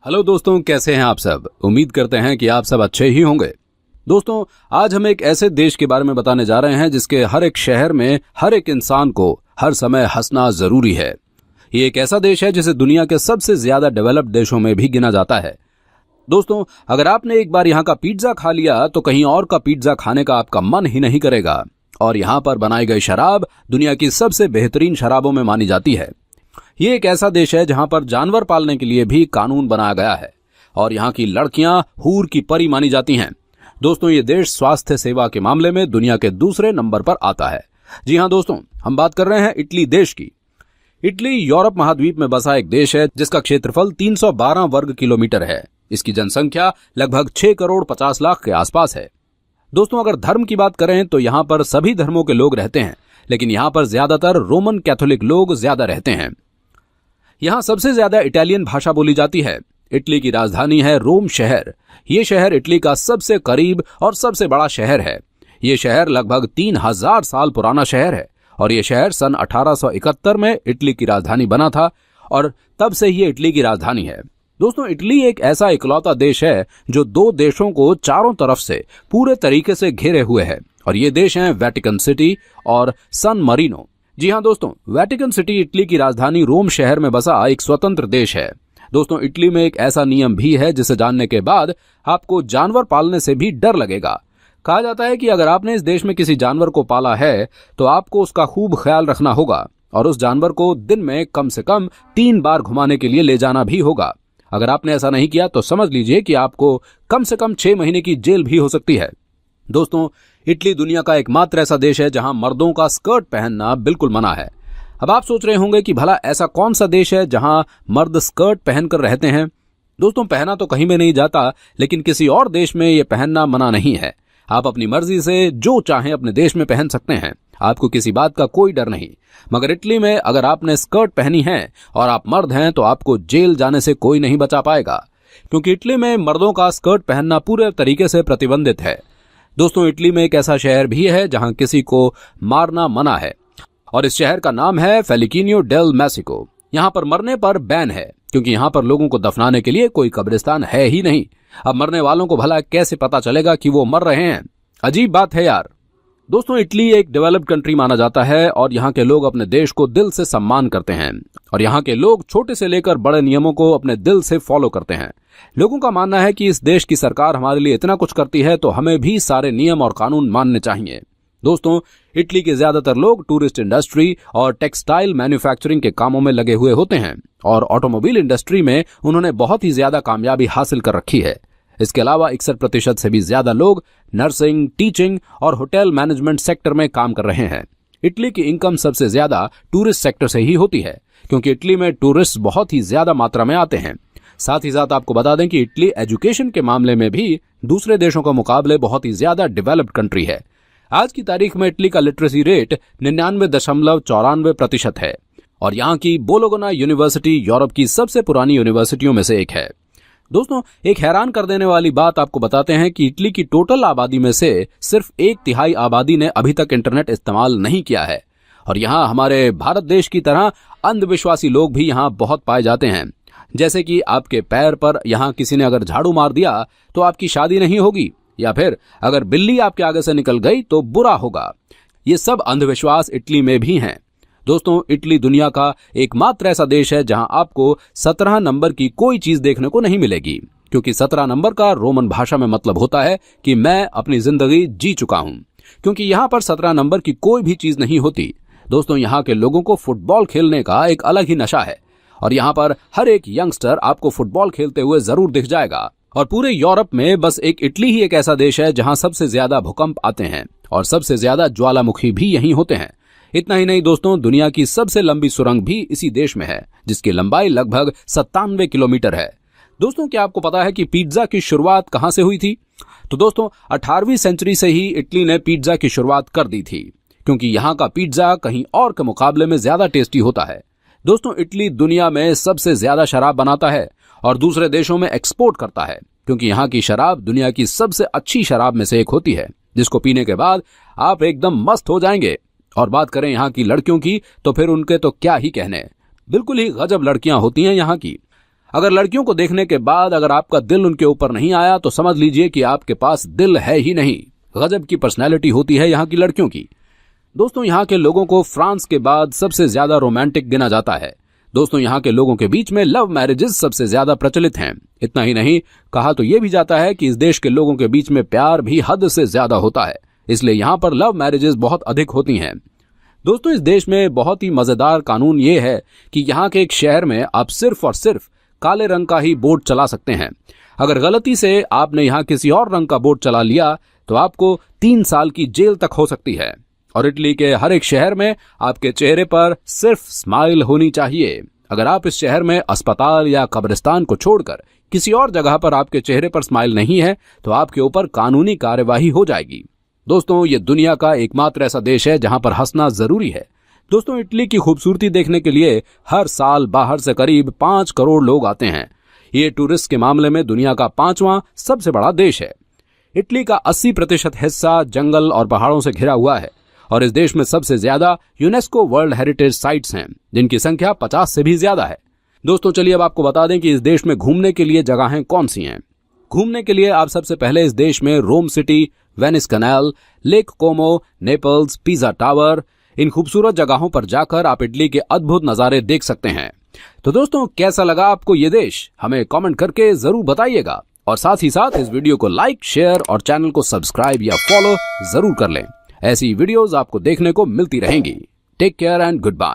Hello दोस्तों, कैसे हैं आप सब। उम्मीद करते हैं कि आप सब अच्छे ही होंगे। दोस्तों, आज हम एक ऐसे देश के बारे में बताने जा रहे हैं जिसके हर एक शहर में हर एक इंसान को हर समय हंसना जरूरी है। ये एक ऐसा देश है जिसे दुनिया के सबसे ज्यादा डेवलप्ड देशों में भी गिना जाता है। दोस्तों, अगर आपने एक बार यहाँ का पिज्जा खा लिया तो कहीं और का पिज्जा खाने का आपका मन ही नहीं करेगा। और यहाँ पर बनाई गई शराब दुनिया की सबसे बेहतरीन शराबों में मानी जाती है। ये एक ऐसा देश है जहां पर जानवर पालने के लिए भी कानून बनाया गया है और यहाँ की लड़कियां हूर की परी मानी जाती हैं। दोस्तों, ये देश स्वास्थ्य सेवा के मामले में दुनिया के दूसरे नंबर पर आता है। जी हां दोस्तों, हम बात कर रहे हैं इटली देश की। इटली यूरोप महाद्वीप में बसा एक देश है जिसका क्षेत्रफल 312 वर्ग किलोमीटर है। इसकी जनसंख्या लगभग 6 करोड़ 50 लाख के आसपास है। दोस्तों, अगर धर्म की बात करें तो यहाँ पर सभी धर्मों के लोग रहते हैं, लेकिन यहाँ पर ज्यादातर रोमन कैथोलिक लोग ज्यादा रहते हैं। यहाँ सबसे ज्यादा इटालियन भाषा बोली जाती है। इटली की राजधानी है रोम शहर। ये शहर इटली का सबसे करीब और सबसे बड़ा शहर है। ये शहर लगभग 3000 साल पुराना शहर है और ये शहर सन 1871 में इटली की राजधानी बना था और तब से ये इटली की राजधानी है। दोस्तों, इटली एक ऐसा इकलौता देश है जो दो देशों को चारों तरफ से पूरे तरीके से घेरे हुए है और ये देश हैं वेटिकन सिटी और सन मरीनो। जी हां दोस्तों, वेटिकन सिटी इटली की राजधानी रोम शहर में बसा एक स्वतंत्र देश है। दोस्तों, इटली में एक ऐसा नियम भी है जिसे जानने के बाद आपको जानवर पालने से भी डर लगेगा। कहा जाता है कि अगर आपने इस देश में किसी जानवर को पाला है तो आपको उसका खूब ख्याल रखना होगा और उस जानवर को दिन में कम से कम 3 बार घुमाने के लिए ले जाना भी होगा। अगर आपने ऐसा नहीं किया तो समझ लीजिए कि आपको कम से कम 6 महीने की जेल भी हो सकती है। दोस्तों, इटली दुनिया का एकमात्र ऐसा देश है जहां मर्दों का स्कर्ट पहनना बिल्कुल मना है। अब आप सोच रहे होंगे कि भला ऐसा कौन सा देश है जहां मर्द स्कर्ट पहनकर रहते हैं। दोस्तों, पहना तो कहीं में नहीं जाता, लेकिन किसी और देश में यह पहनना मना नहीं है। आप अपनी मर्जी से जो चाहें अपने देश में पहन सकते हैं, आपको किसी बात का कोई डर नहीं। मगर इटली में अगर आपने स्कर्ट पहनी है और आप मर्द हैं तो आपको जेल जाने से कोई नहीं बचा पाएगा, क्योंकि इटली में मर्दों का स्कर्ट पहनना पूरे तरीके से प्रतिबंधित है। दोस्तों, इटली में एक ऐसा शहर भी है जहां किसी को मारना मना है और इस शहर का नाम है फेलिकिनियो डेल मैसिको। यहां पर मरने पर बैन है क्योंकि यहां पर लोगों को दफनाने के लिए कोई कब्रिस्तान है ही नहीं। अब मरने वालों को भला कैसे पता चलेगा कि वो मर रहे हैं। अजीब बात है यार। दोस्तों, इटली एक डेवलप्ड कंट्री माना जाता है और यहाँ के लोग अपने देश को दिल से सम्मान करते हैं और यहाँ के लोग छोटे से लेकर बड़े नियमों को अपने दिल से फॉलो करते हैं। लोगों का मानना है कि इस देश की सरकार हमारे लिए इतना कुछ करती है तो हमें भी सारे नियम और कानून मानने चाहिए। दोस्तों, इटली के ज्यादातर लोग टूरिस्ट इंडस्ट्री और टेक्सटाइल मैन्युफैक्चरिंग के कामों में लगे हुए होते हैं और ऑटोमोबाइल इंडस्ट्री में उन्होंने बहुत ही ज्यादा कामयाबी हासिल कर रखी है। इसके अलावा 61% से भी ज्यादा लोग नर्सिंग, टीचिंग और होटल मैनेजमेंट सेक्टर में काम कर रहे हैं। इटली की इनकम सबसे ज्यादा टूरिस्ट सेक्टर से ही होती है क्योंकि इटली में टूरिस्ट बहुत ही ज्यादा मात्रा में आते हैं। साथ ही साथ आपको बता दें कि इटली एजुकेशन के मामले में भी दूसरे देशों के मुकाबले बहुत ही ज्यादा डेवलप्ड कंट्री है। आज की तारीख में इटली का लिटरेसी रेट 99.94% है और यहाँ की बोलोगना यूनिवर्सिटी यूरोप की सबसे पुरानी यूनिवर्सिटियों में से एक है। दोस्तों, एक हैरान कर देने वाली बात आपको बताते हैं कि इटली की टोटल आबादी में से सिर्फ 1/3 आबादी ने अभी तक इंटरनेट इस्तेमाल नहीं किया है और यहाँ हमारे भारत देश की तरह अंधविश्वासी लोग भी यहाँ बहुत पाए जाते हैं। जैसे कि आपके पैर पर यहाँ किसी ने अगर झाड़ू मार दिया तो आपकी शादी नहीं होगी, या फिर अगर बिल्ली आपके आगे से निकल गई तो बुरा होगा। ये सब अंधविश्वास इटली में भी हैं। दोस्तों, इटली दुनिया का एकमात्र ऐसा देश है जहां आपको 17 नंबर की कोई चीज देखने को नहीं मिलेगी, क्योंकि 17 नंबर का रोमन भाषा में मतलब होता है कि मैं अपनी जिंदगी जी चुका हूं। क्योंकि यहाँ पर 17 नंबर की कोई भी चीज नहीं होती। दोस्तों, यहाँ के लोगों को फुटबॉल खेलने का एक अलग ही नशा है और यहाँ पर हर एक यंगस्टर आपको फुटबॉल खेलते हुए जरूर दिख जाएगा। और पूरे यूरोप में बस एक इटली ही एक ऐसा देश है जहां सबसे ज्यादा भूकंप आते हैं और सबसे ज्यादा ज्वालामुखी भी यहीं होते हैं। इतना ही नहीं दोस्तों, दुनिया की सबसे लंबी सुरंग भी इसी देश में है जिसकी लंबाई लगभग 97 किलोमीटर है। दोस्तों, क्या आपको पता है कि पिज्जा की शुरुआत कहां से हुई थी? तो दोस्तों, 18वीं सेंचुरी से ही इटली ने पिज्जा की शुरुआत कर दी थी, क्योंकि यहाँ का पिज्जा कहीं और के मुकाबले में ज्यादा टेस्टी होता है। दोस्तों, इटली दुनिया में सबसे ज्यादा शराब बनाता है और दूसरे देशों में एक्सपोर्ट करता है, क्योंकि यहाँ की शराब दुनिया की सबसे अच्छी शराब में से एक होती है, जिसको पीने के बाद आप एकदम मस्त हो जाएंगे। और बात करें यहाँ की लड़कियों की तो फिर उनके तो क्या ही कहने, बिल्कुल ही गजब लड़कियां होती हैं यहाँ की। अगर लड़कियों को देखने के बाद अगर आपका दिल उनके ऊपर नहीं आया तो समझ लीजिए कि आपके पास दिल है ही नहीं। गजब की पर्सनैलिटी होती है यहाँ की लड़कियों की। दोस्तों, यहाँ के लोगों को फ्रांस के बाद सबसे ज्यादा रोमांटिक गिना जाता है। दोस्तों, यहाँ के लोगों के बीच में लव मैरिजेस सबसे ज्यादा प्रचलित हैं। इतना ही नहीं, कहा तो यह भी जाता है कि इस देश के लोगों के बीच में प्यार भी हद से ज्यादा होता है, इसलिए यहाँ पर लव मैरिजेस बहुत अधिक होती हैं। दोस्तों, इस देश में बहुत ही मजेदार कानून ये है कि यहाँ के एक शहर में आप सिर्फ और सिर्फ काले रंग का ही बोट चला सकते हैं। अगर गलती से आपने यहाँ किसी और रंग का बोट चला लिया तो आपको 3 साल की जेल तक हो सकती है। और इटली के हर एक शहर में आपके चेहरे पर सिर्फ स्माइल होनी चाहिए। अगर आप इस शहर में अस्पताल या कब्रिस्तान को छोड़कर किसी और जगह पर आपके चेहरे पर स्माइल नहीं है तो आपके ऊपर कानूनी कार्यवाही हो जाएगी। दोस्तों, ये दुनिया का एकमात्र ऐसा देश है जहां पर हंसना जरूरी है। दोस्तों, इटली की खूबसूरती देखने के लिए हर साल बाहर से करीब 5 करोड़ लोग आते हैं। ये टूरिस्ट के मामले में दुनिया का 5वां सबसे बड़ा देश है। इटली का 80% हिस्सा जंगल और पहाड़ों से घिरा हुआ है और इस देश में सबसे ज्यादा यूनेस्को वर्ल्ड हेरिटेज साइट्स हैं, जिनकी संख्या 50 से भी ज्यादा है। दोस्तों, चलिए अब आपको बता दें कि इस देश में घूमने के लिए जगहें कौन सी हैं। घूमने के लिए आप सबसे पहले इस देश में रोम सिटी, वेनिस कैनाल, लेक कोमो, नेपल्स, पिज़ा टावर, इन खूबसूरत जगहों पर जाकर आप इटली के अद्भुत नजारे देख सकते हैं। तो दोस्तों, कैसा लगा आपको ये देश? हमें कमेंट करके जरूर बताइएगा और साथ ही साथ इस वीडियो को लाइक, शेयर और चैनल को सब्सक्राइब या फॉलो जरूर कर लें। ऐसी वीडियोस आपको देखने को मिलती रहेंगी। Take care and good bye.